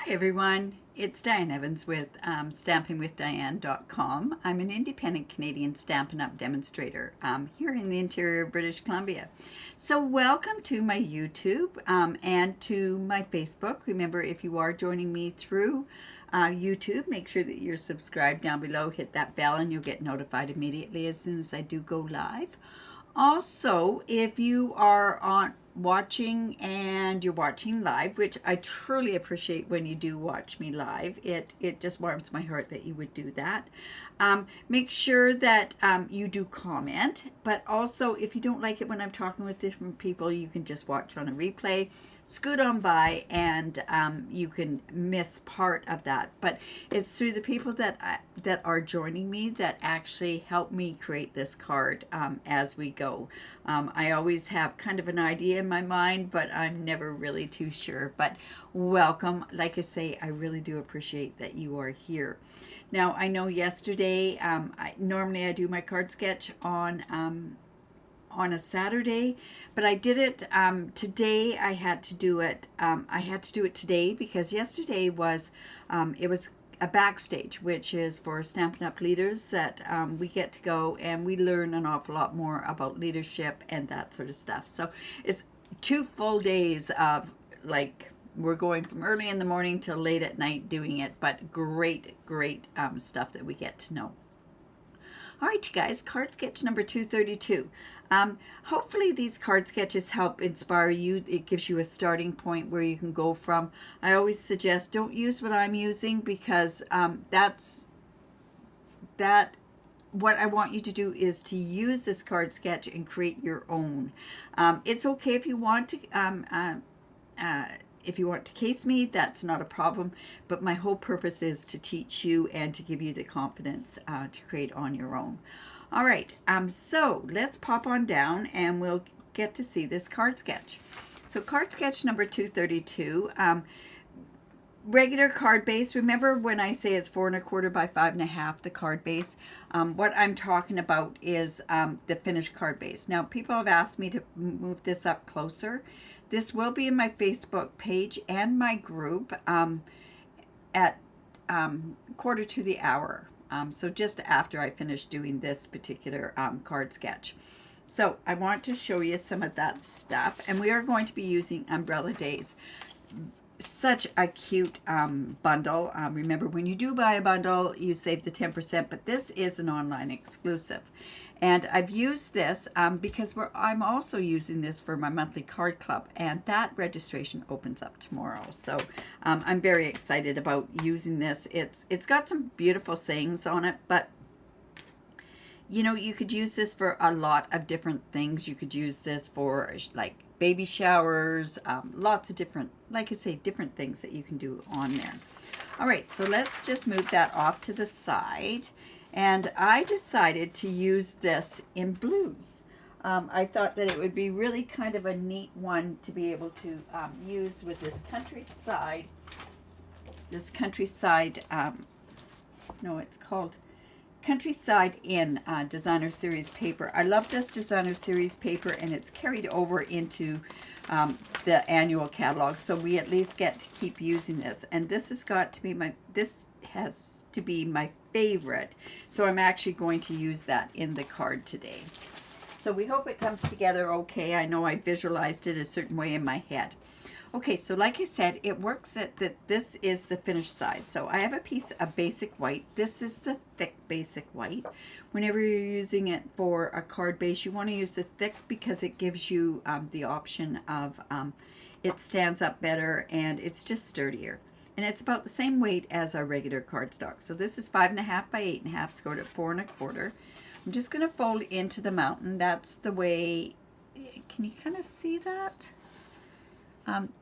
Hi everyone, it's Diane Evans with stampingwithdiane.com. I'm an independent Canadian Stampin' Up Demonstrator here in the interior of British Columbia. So welcome to my YouTube and to my Facebook. Remember, if you are joining me through YouTube, make sure that you're subscribed down below. Hit that bell and you'll get notified immediately as soon as I do go live. Also, if you are watching and you're watching live, which I truly appreciate when you do watch me live, it just warms my heart that you would do that. Make sure that you do comment, but also if you don't like it when I'm talking with different people, you can just watch on a replay, scoot on by, and you can miss part of that. But it's through the people that are joining me that actually help me create this card as we go. I always have kind of an idea in my mind, but I'm never really too sure. But welcome. Like I say, I really do appreciate that you are here. Now, I know yesterday, normally I do my card sketch on a Saturday, but I did it today. I had to do it. I had to do it today because yesterday was it was a backstage, which is for Stampin' Up leaders that we get to go and we learn an awful lot more about leadership and that sort of stuff. So it's 2 full days of, like, we're going from early in the morning till late at night doing it, but great stuff that we get to know. All right, you guys, card sketch number 232. Hopefully these card sketches help inspire you. It gives you a starting point where you can go from. I always suggest don't use what I'm using because what I want you to do is to use this card sketch and create your own. It's okay if you want to case me, that's not a problem, but my whole purpose is to teach you and to give you the confidence to create on your own. All right, so let's pop on down and we'll get to see this card sketch. So card sketch number 232, regular card base. Remember when I say it's 4 1/4 by 5 1/2, the card base, what I'm talking about is the finished card base. Now, people have asked me to move this up closer. This will be in my Facebook page and my group at 1/4 to the hour. So just after I finish doing this particular card sketch. So I want to show you some of that stuff. And we are going to be using Umbrella Days. Such a cute bundle. Remember, when you do buy a bundle, you save the 10%, but this is an online exclusive. And I've used this because I'm also using this for my monthly card club, and that registration opens up tomorrow. So I'm very excited about using this. It's got some beautiful sayings on it, but you know, you could use this for a lot of different things. You could use this for like baby showers, lots of different, like I say, different things that you can do on there. All right, so let's just move that off to the side. And I decided to use this in blues. I thought that it would be really kind of a neat one to be able to use with this countryside. No, it's called Countryside Inn designer series paper. I love this designer series paper, and it's carried over into the annual catalog, so we at least get to keep using this. And this has to be my favorite, so I'm actually going to use that in the card today. So we hope it comes together okay. I know I visualized it a certain way in my head. Okay, so like I said, it works that this is the finished side. So I have a piece of basic white. This is the thick basic white. Whenever you're using it for a card base, you want to use the thick because it gives you the option of it stands up better and it's just sturdier. And it's about the same weight as our regular cardstock. So this is 5 1/2 by 8 1/2, scored at 4 1/4. I'm just going to fold into the mountain. That's the way. Can you kind of see that?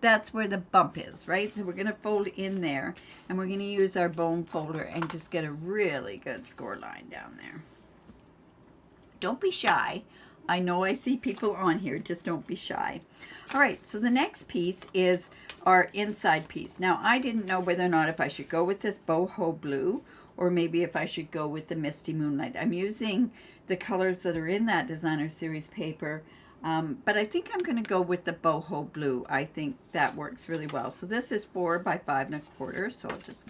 That's where the bump is, right? So we're going to fold in there, and we're going to use our bone folder and just get a really good score line down there. Don't be shy. I know I see people on here, just don't be shy. All right, so the next piece is our inside piece. Now, I didn't know whether or not if I should go with this boho blue or maybe if I should go with the Misty Moonlight. I'm using the colors that are in that designer series paper But I think I'm going to go with the boho blue. I think that works really well. So this is 4 by 5 1/4. So I'll just,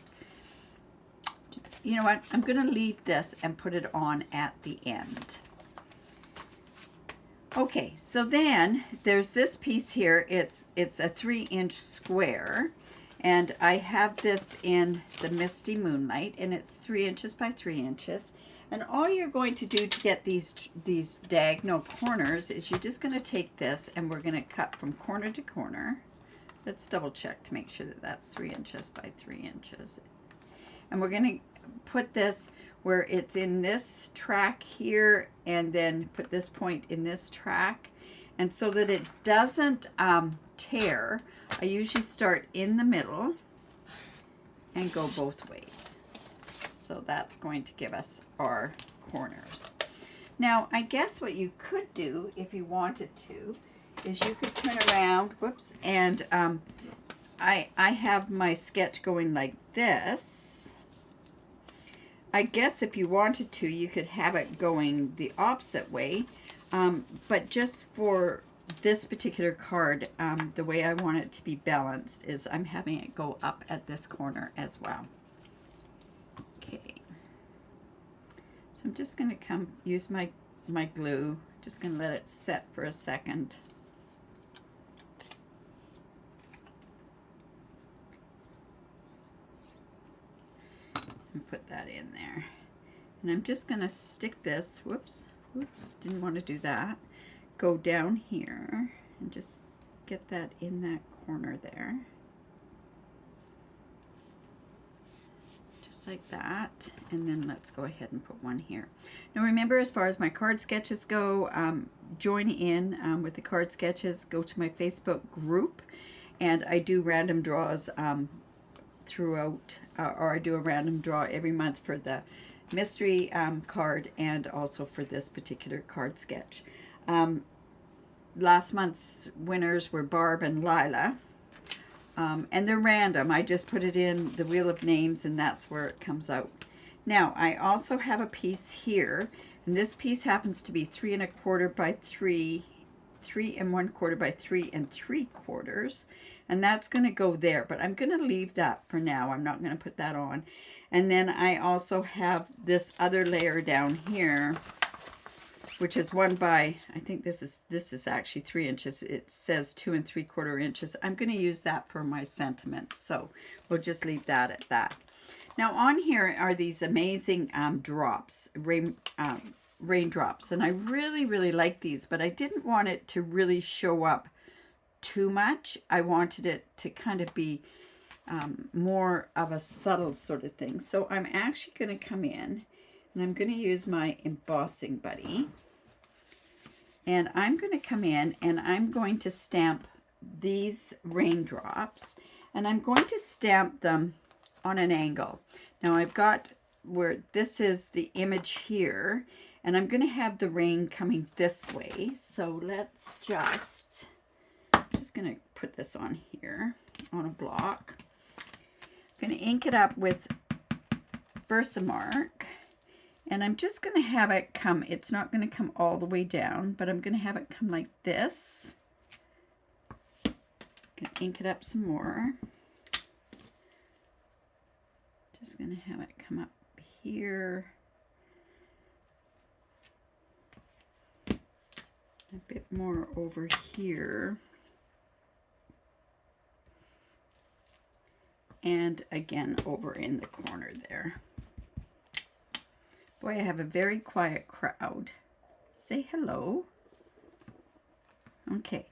you know what, I'm going to leave this and put it on at the end. Okay, so then there's this piece here. It's a 3-inch square, and I have this in the Misty Moonlight, and it's 3 inches by 3 inches. And all you're going to do to get these diagonal corners is you're just going to take this, and we're going to cut from corner to corner. Let's double check to make sure that that's 3 inches by 3 inches. And we're going to put this where it's in this track here, and then put this point in this track. And so that it doesn't tear, I usually start in the middle and go both ways. So that's going to give us our corners. Now, I guess what you could do if you wanted to is you could turn around, whoops, and I have my sketch going like this. I guess if you wanted to, you could have it going the opposite way, but just for this particular card, the way I want it to be balanced is I'm having it go up at this corner as well. Okay, so I'm just going to use my glue, just going to let it set for a second. And put that in there, and I'm just going to stick this, whoops, didn't want to do that, go down here and just get that in that corner there, just like that. And then let's go ahead and put one here. Now remember, as far as my card sketches go, join in with the card sketches, go to my Facebook group, and I do random draws throughout, or I do a random draw every month for the mystery card and also for this particular card sketch. Last month's winners were Barb and Lila, and they're random. I just put it in the wheel of names, and that's where it comes out. Now I also have a piece here, and this piece happens to be 3 1/4 by 3 1/4 by 3 3/4, and that's going to go there, but I'm going to leave that for now. I'm not going to put that on. And then I also have this other layer down here, which is 1 by, I think this is actually 3 inches. It says 2 3/4 inches. I'm going to use that for my sentiments, so we'll just leave that at that. Now on here are these amazing drops, raindrops, and I really like these, but I didn't want it to really show up too much. I wanted it to kind of be more of a subtle sort of thing. So I'm actually going to come in, and I'm going to use my embossing buddy, and I'm going to come in and I'm going to stamp these raindrops, and I'm going to stamp them on an angle. Now I've got where this is the image here, and I'm going to have the rain coming this way. So let's just going to put this on here on a block. I'm going to ink it up with Versamark, and I'm just going to have it come, it's not going to come all the way down, but I'm going to have it come like this. I'm going to ink it up some more. Just going to have it come up here. A bit more over here. And again over in the corner there. Boy, I have a very quiet crowd. Say hello. Okay,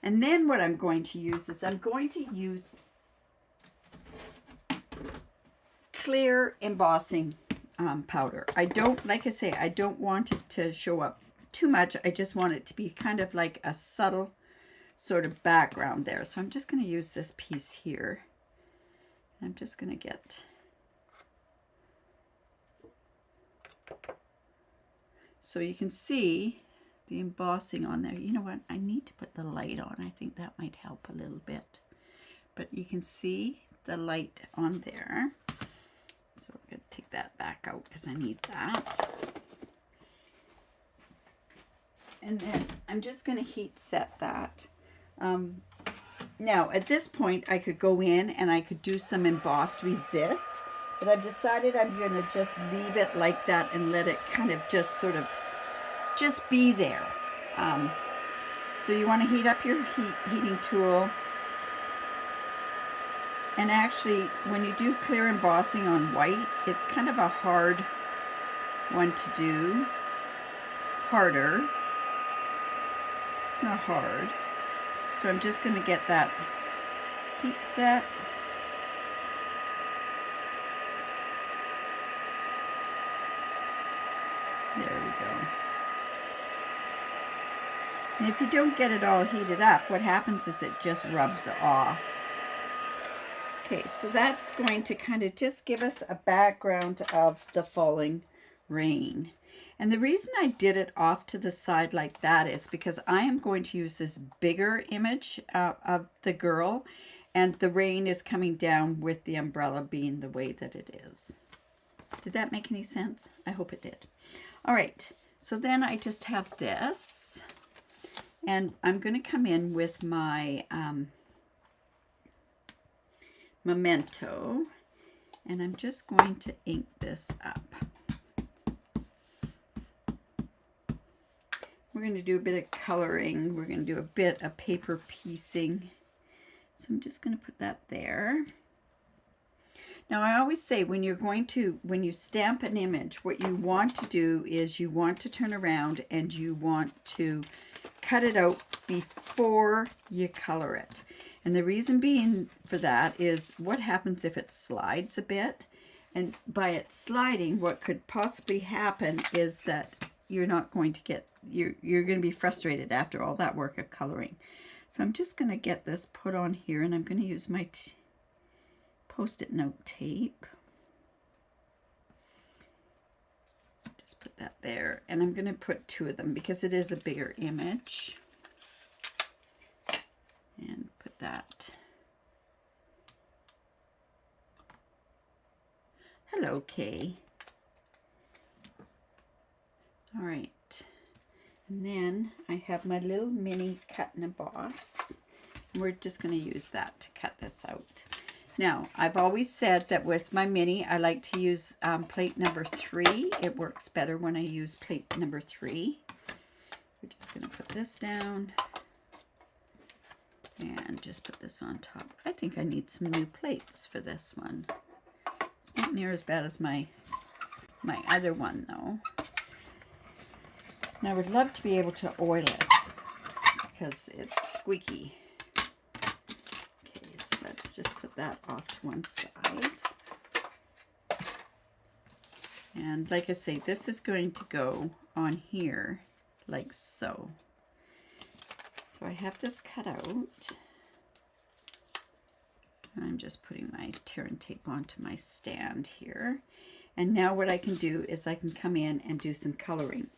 and then what I'm going to use is I'm going to use clear embossing powder. I don't, like I say, I don't want it to show up too much. I just want it to be kind of like a subtle sort of background there. So I'm just going to use this piece here. I'm just going to get, so you can see the embossing on there. You know what? I need to put the light on. I think that might help a little bit. But you can see the light on there. So I'm going to take that back out because I need that. And then I'm just going to heat set that. Now, at this point, I could go in and I could do some emboss resist, but I've decided I'm going to just leave it like that and let it kind of just sort of just be there. So you want to heat up your heating tool. And actually, when you do clear embossing on white, it's kind of a hard one to do. Harder. It's not hard. So I'm just going to get that heat set. There we go. And if you don't get it all heated up, what happens is it just rubs off. Okay, so that's going to kind of just give us a background of the falling rain. And the reason I did it off to the side like that is because I am going to use this bigger image of the girl, and the rain is coming down with the umbrella being the way that it is. Did that make any sense? I hope it did. All right, so then I just have this, and I'm going to come in with my memento, and I'm just going to ink this up. We're going to do a bit of coloring. We're going to do a bit of paper piecing. So I'm just going to put that there. Now I always say when you stamp an image, what you want to do is you want to turn around and you want to cut it out before you color it. And the reason being for that is what happens if it slides a bit. And by it sliding, what could possibly happen is that you're not going to get, you're going to be frustrated after all that work of coloring. So I'm just going to get this put on here, and I'm going to use my Post-it note tape. Just put that there, and I'm going to put 2 of them because it is a bigger image. And put that. Hello, Kay. All right, and then I have my little mini cut and emboss. We're just going to use that to cut this out. Now, I've always said that with my mini, I like to use plate number 3. It works better when I use plate number 3. We're just going to put this down and just put this on top. I think I need some new plates for this one. It's not near as bad as my other one, though. And I would love to be able to oil it because it's squeaky. Okay, so let's just put that off to one side. And like I say, this is going to go on here like so. So I have this cut out. And I'm just putting my tear and tape onto my stand here. And now what I can do is I can come in and do some coloring.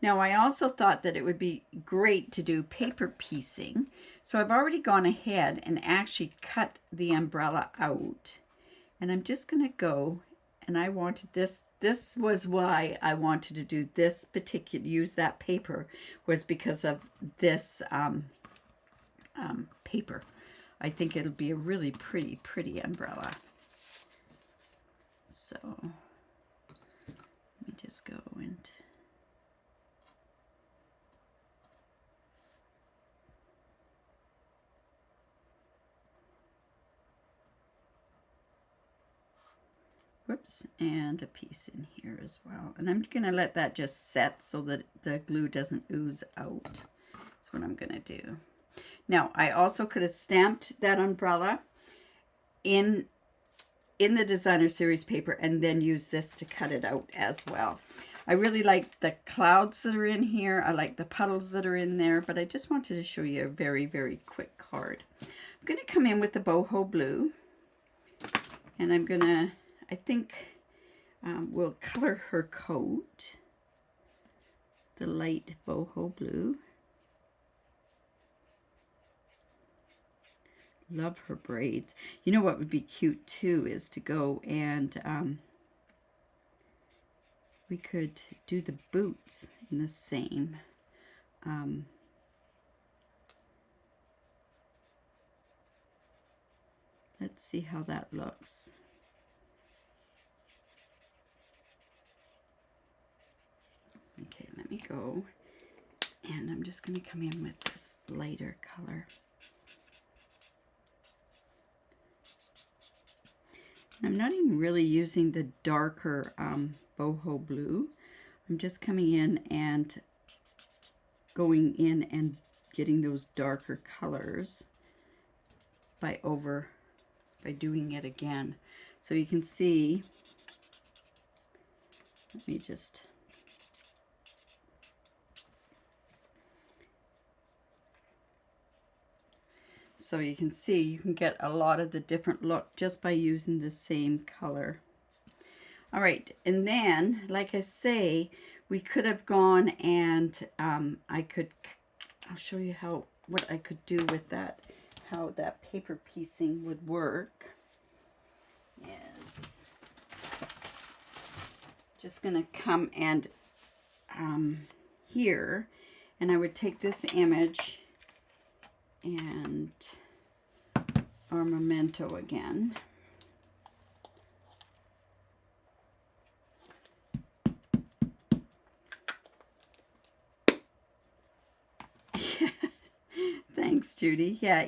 Now, I also thought that it would be great to do paper piecing. So I've already gone ahead and actually cut the umbrella out. And I'm just going to go, and I wanted this. This was why I wanted to do this particular, use that paper, was because of this paper. I think it'll be a really pretty umbrella. So let me just go and... Whoops, and a piece in here as well. And I'm going to let that just set so that the glue doesn't ooze out. That's what I'm going to do. Now, I also could have stamped that umbrella in the designer series paper and then use this to cut it out as well. I really like the clouds that are in here. I like the puddles that are in there, but I just wanted to show you a very quick card. I'm going to come in with the boho blue, and I'm going to, I think we'll color her coat, the light boho blue. Love her braids. You know what would be cute too is to go and we could do the boots in the same Let's see how that looks. Okay, let me go. And I'm just going to come in with this lighter color. I'm not even really using the darker boho blue. I'm just coming in and going in and getting those darker colors by doing it again. So you can see, let me just, so you can see you can get a lot of the different look just by using the same color. All right, and then, like I say, we could have gone and I'll show you what I could do with that, how that paper piecing would work. Is just gonna come and here, and I would take this image and our memento again. Thanks, Judy. Yeah,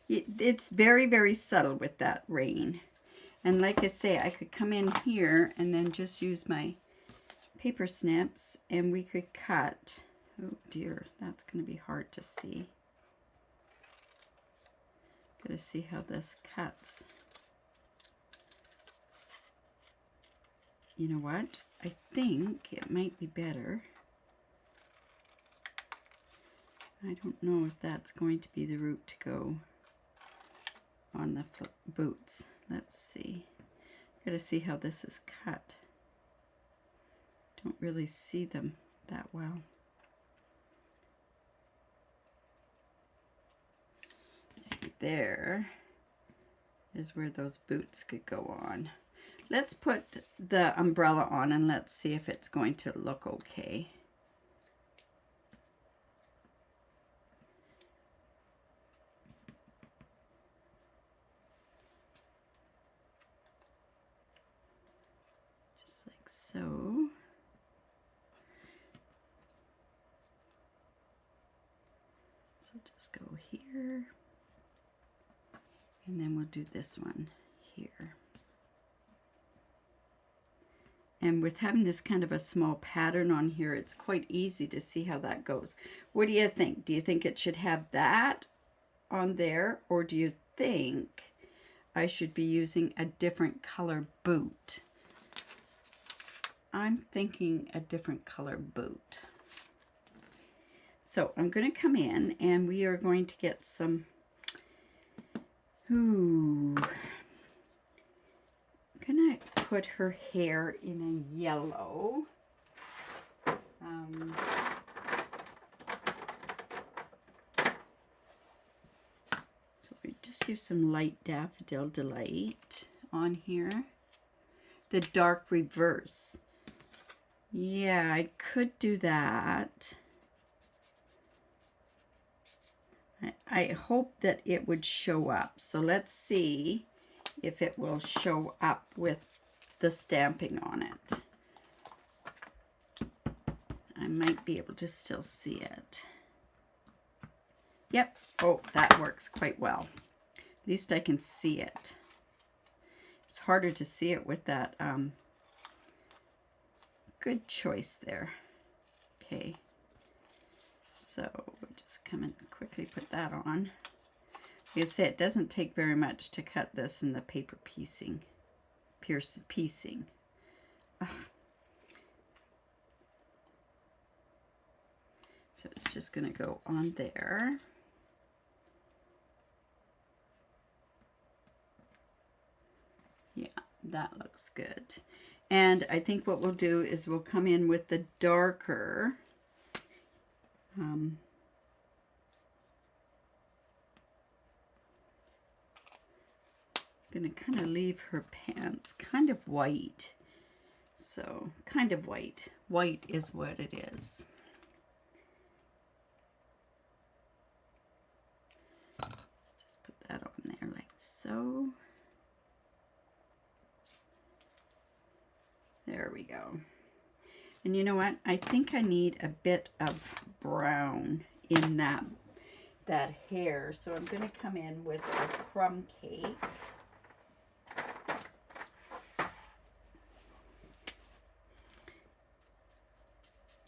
it's very, very subtle with that rain. And like I say, I could come in here and then just use my paper snips and we could cut. Oh dear, that's going to be hard to see. Gotta see how this cuts. You know what? I think it might be better. I don't know if that's going to be the route to go on the boots. Let's see. Gotta see how this is cut. Don't really see them that well. See, there is where those boots could go on. Let's put the umbrella on and let's see if it's going to look okay. Just like so. So just go here. And then we'll do this one here. And with having this kind of a small pattern on here, it's quite easy to see how that goes. What do you think? Do you think it should have that on there? Or do you think I should be using a different color boot? I'm thinking a different color boot. So I'm going to come in and we are going to get some, I'm going to put her hair in a yellow. So we just use some light Daffodil Delight on here. The dark reverse. Yeah, I could do that. I hope that it would show up. So let's see if it will show up with the stamping on it. I might be able to still see it. Yep. Oh, that works quite well. At least I can see it. It's harder to see it with that. Good choice there. Okay. So we'll just come and quickly put that on. Like I say, it doesn't take very much to cut this in the paper piecing. Ugh. So it's just going to go on there. Yeah, that looks good. And I think what we'll do is we'll come in with the darker. Going to kind of leave her pants kind of white. So kind of white. White is what it is. so. There we go. And you know what? I think I need a bit of brown in that hair. So I'm going to come in with a crumb cake.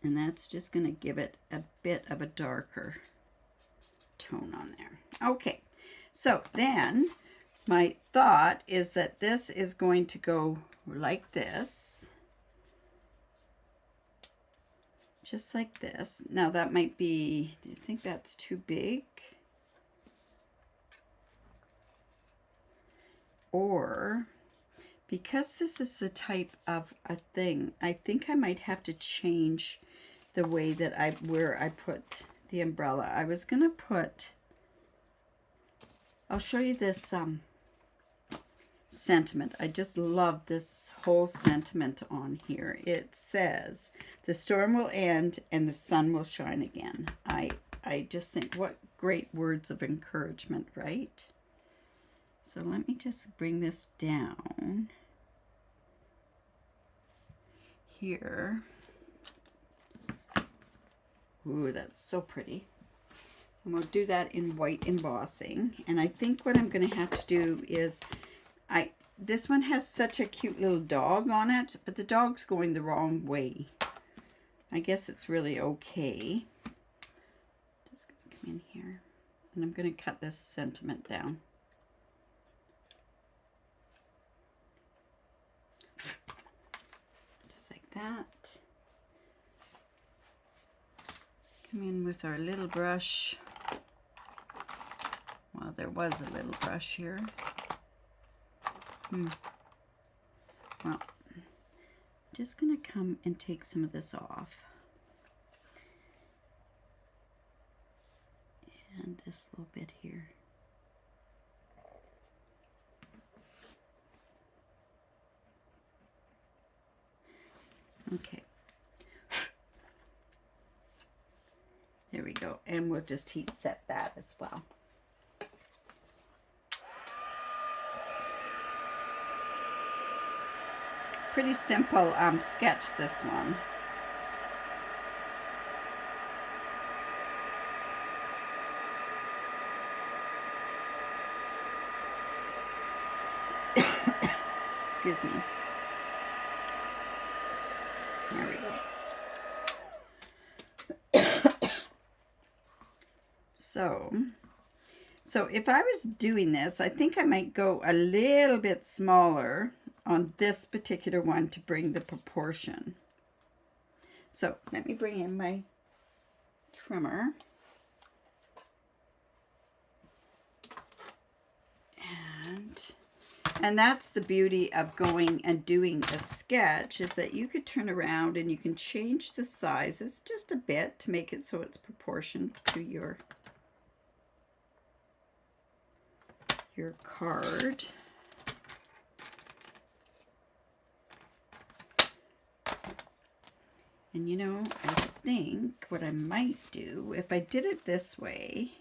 And that's just going to give it a bit of a darker tone on there. Okay, so then my thought is that this is going to go like this. Just like this. Now that might be, do you think that's too big? Or, because this is the type of a thing, I think I might have to change the way that where I put the umbrella. I was gonna put, I'll show you this sentiment. I just love this whole sentiment on here. It says, the storm will end and the sun will shine again. I just think, what great words of encouragement, right? So let me just bring this down here. Ooh, that's so pretty. And we'll do that in white embossing. And I think what I'm going to have to do is, this one has such a cute little dog on it, but the dog's going the wrong way. I guess it's really okay. Just going to come in here, and I'm going to cut this sentiment down. Just like that. Come in with our little brush. Well, there was a little brush here. Well, I'm just going to come and take some of this off. And this little bit here. Okay. There we go. And we'll just heat set that as well. Pretty simple sketch, this one. Excuse me. There we go. So if I was doing this, I think I might go a little bit smaller on this particular one to bring the proportion. So let me bring in my trimmer. And that's the beauty of going and doing a sketch, is that you could turn around and you can change the sizes just a bit to make it so it's proportioned to your card. And you know, I think what I might do, if I did it this way,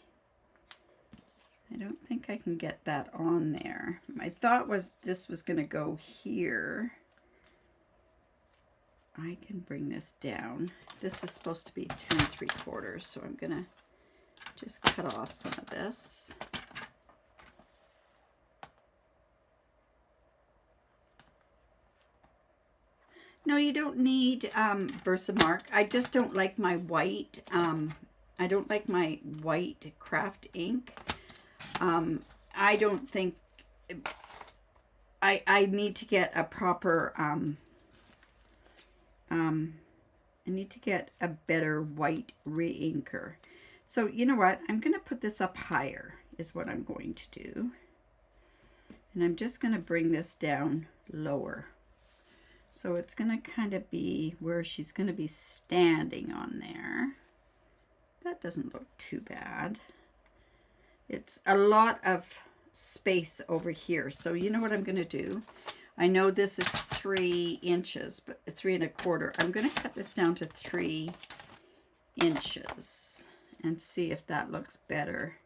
I don't think I can get that on there. My thought was this was going to go here. I can bring this down. This is supposed to be 2 3/4, so I'm going to just cut off some of this. No, you don't need Versamark. I just don't like my white. I don't like my white craft ink. I don't think I need to get a proper. I need to get a better white re-inker. So you know what? I'm going to put this up higher. Is what I'm going to do. And I'm just going to bring this down lower. So it's going to kind of be where she's going to be standing on there. That doesn't look too bad. It's a lot of space over here. So you know what I'm going to do? I know this is 3 inches, but 3 1/4. I'm going to cut this down to 3 inches and see if that looks better.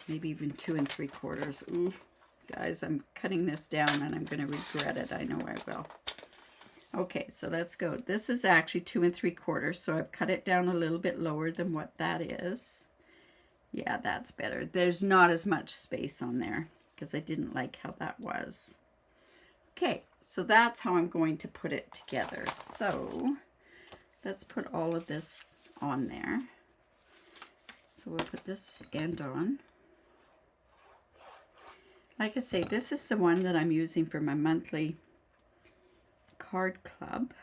maybe even 2 3/4. Ooh, guys, I'm cutting this down and I'm going to regret it. I know I will. Okay, so let's go. This is actually 2 3/4, so I've cut it down a little bit lower than what that is. Yeah, that's better. There's not as much space on there because I didn't like how that was. Okay, so that's how I'm going to put it together. So let's put all of this on there. So we'll put this end on. Like I say, this is the one that I'm using for my monthly card club.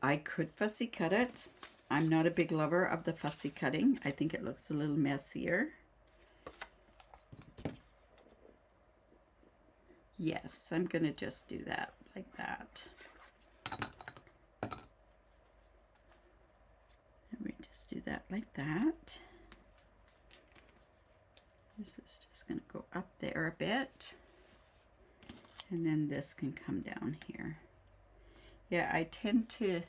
I could fussy cut it. I'm not a big lover of the fussy cutting. I think it looks a little messier. Yes, I'm going to just do that like that. And we just do that like that. This is just going to go up there a bit. And then this can come down here. Yeah, I tend to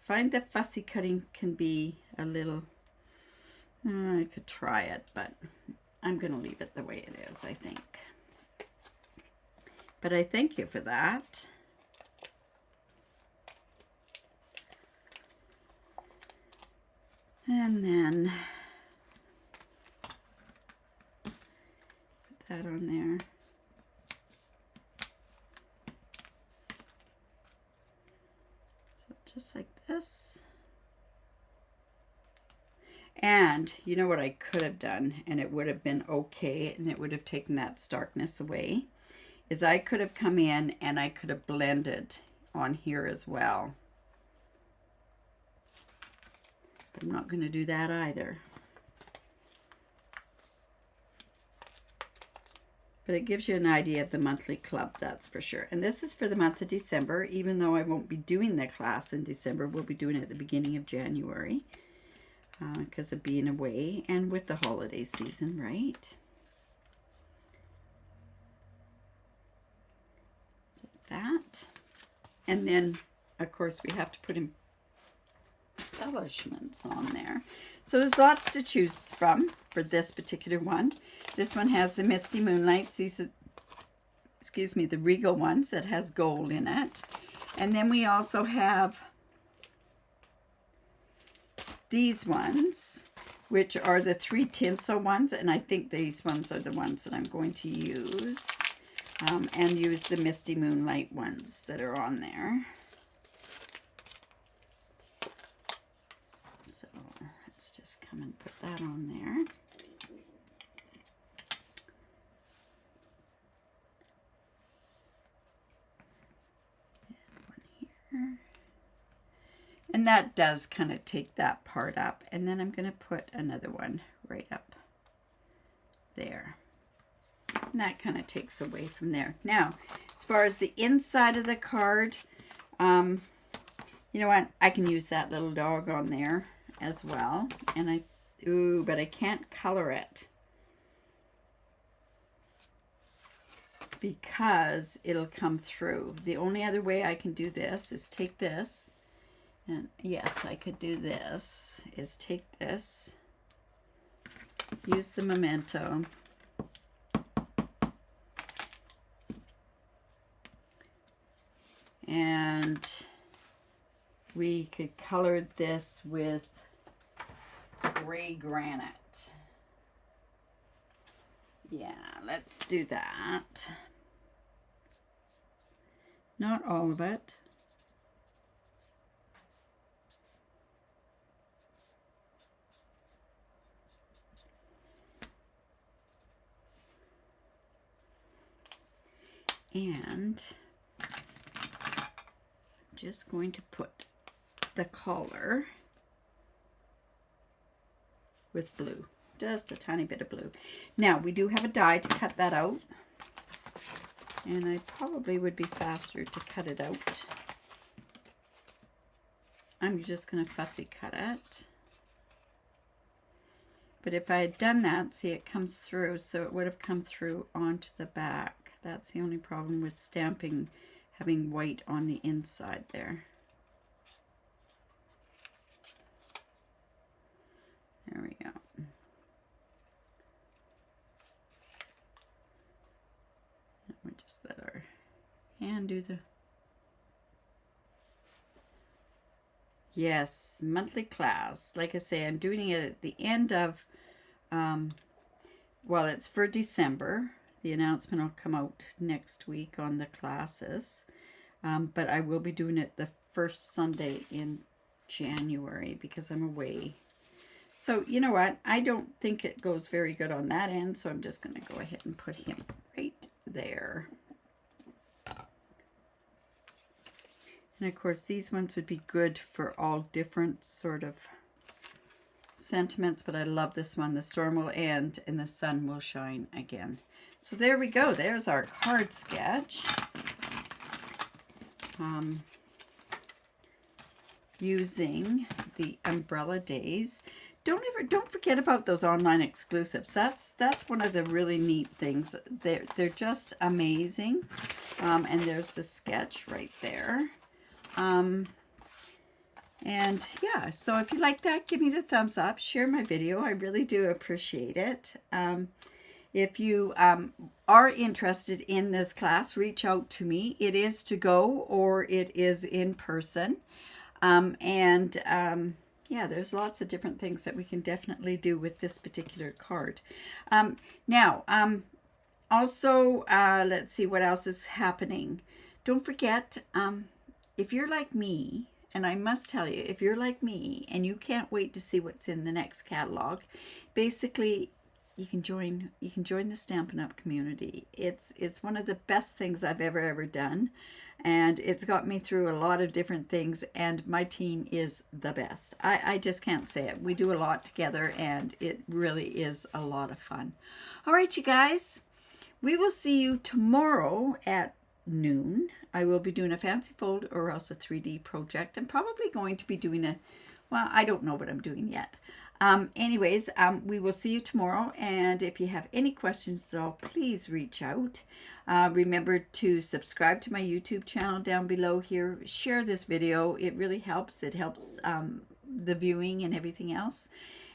find the fussy cutting can be a little, I could try it, but I'm going to leave it the way it is, I think. But I thank you for that. And then put that on there. So just like this. And you know what I could have done, and it would have been okay, and it would have taken that starkness away, is I could have come in and I could have blended on here as well. But I'm not going to do that either. But it gives you an idea of the monthly club, that's for sure. And this is for the month of December, even though I won't be doing the class in December. We'll be doing it at the beginning of January because of being away and with the holiday season, right? That, and then of course we have to put embellishments on there. So there's lots to choose from for this particular one. This one has the Misty Moonlights. These are, excuse me, the Regal ones that has gold in it. And then we also have these ones, which are the 3 tinsel ones, and I think these ones are the ones that I'm going to use. And use the Misty Moonlight ones that are on there. So let's just come and put that on there. And one here. And that does kind of take that part up. And then I'm going to put another one right up there. And that kind of takes away from there. Now, as far as the inside of the card, you know what? I can use that little dog on there as well. And but I can't color it because it'll come through. The only other way I can do this is take this, and yes, I could do this, is take this, use the memento, and we could color this with gray granite. Yeah, let's do that. Not all of it. And I'm just going to put the collar with blue, just a tiny bit of blue. Now we do have a die to cut that out, and I probably would be faster to cut it out. I'm just going to fussy cut it. But if I had done that, see, it comes through, so it would have come through onto the back. That's the only problem with stamping, having white on the inside there. There we go. We just let our hand do the... Yes, monthly class. Like I say, I'm doing it at the end of, well, it's for December. The announcement will come out next week on the classes. But I will be doing it the first Sunday in January because I'm away. So, you know what? I don't think it goes very good on that end, so I'm just going to go ahead and put him right there. And of course, these ones would be good for all different sort of sentiments, but I love this one. The storm will end and the sun will shine again. So there we go. There's our card sketch. Using the umbrella days. Don't forget about those online exclusives. That's one of the really neat things. They're just amazing. And there's the sketch right there. And yeah, so if you like that, give me the thumbs up, share my video. I really do appreciate it. If you are interested in this class, reach out to me. It is to go or it is in person. Yeah, there's lots of different things that we can definitely do with this particular card. Also, let's see what else is happening. Don't forget, if you're like me, and I must tell you, if you're like me and you can't wait to see what's in the next catalog, basically you can join the Stampin' Up community. It's one of the best things I've ever done, and it's got me through a lot of different things, and my team is the best. I just can't say it. We do a lot together, and it really is a lot of fun. All right, you guys, we will see you tomorrow at noon. I will be doing a fancy fold or else a 3D project. I'm probably going to be doing well, I don't know what I'm doing yet. Anyways, we will see you tomorrow, and if you have any questions at all, please reach out. Remember to subscribe to my YouTube channel down below here. Share this video. It really helps. It helps the viewing and everything else.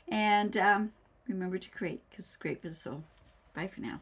And remember to create, because it's great for the soul. Bye for now.